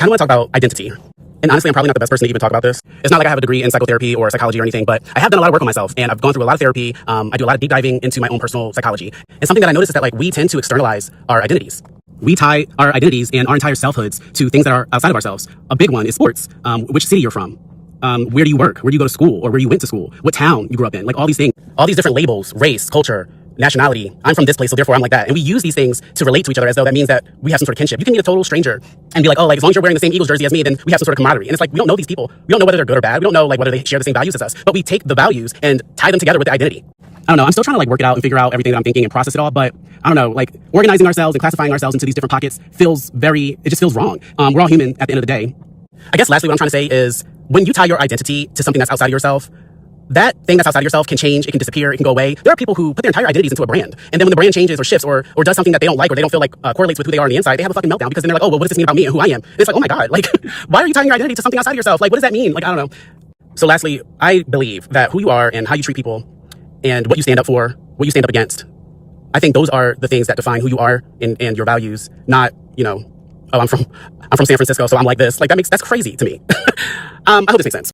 kind of want to talk about identity. And honestly, I'm probably not the best person to even talk about this. It's not like I have a degree in psychotherapy or psychology or anything, but I have done a lot of work on myself, and I've gone through a lot of therapy. I do a lot of deep diving into my own personal psychology. And something that I noticed is that like we tend to externalize our identities. We tie our identities and our entire selfhoods to things that are outside of ourselves. A big one is sports. Which city you're from. Where do you work? Where do you go to school? Or where you went to school? What town you grew up in? Like all these things. All these different labels, race, culture, nationality. I'm from this place, so therefore I'm like that. And we use these things to relate to each other as though that means that we have some sort of kinship. You can meet a total stranger and be like, oh, like as long as you're wearing the same Eagles jersey as me, then we have some sort of camaraderie. And it's like, we don't know these people. We don't know whether they're good or bad. We don't know like whether they share the same values as us, but we take the values and tie them together with the identity. I don't know. I'm still trying to like work it out and figure out everything that I'm thinking and process it all. But I don't know, like organizing ourselves and classifying ourselves into these different pockets it just feels wrong. We're all human at the end of the day. I guess lastly, what I'm trying to say is when you tie your identity to something that's outside of yourself, that thing that's outside of yourself can change, it can disappear, it can go away. There are people who put their entire identities into a brand. And then when the brand changes or shifts or does something that they don't like or they don't feel like correlates with who they are on the inside, they have a fucking meltdown because then they're like, oh, well, what does this mean about me and who I am? And it's like, oh my God, like, why are you tying your identity to something outside of yourself? Like, what does that mean? Like, I don't know. So lastly, I believe that who you are and how you treat people and what you stand up for, what you stand up against, I think those are the things that define who you are and your values, not, you know, oh, I'm from San Francisco, so I'm like this. Like that's crazy to me. I hope this makes sense.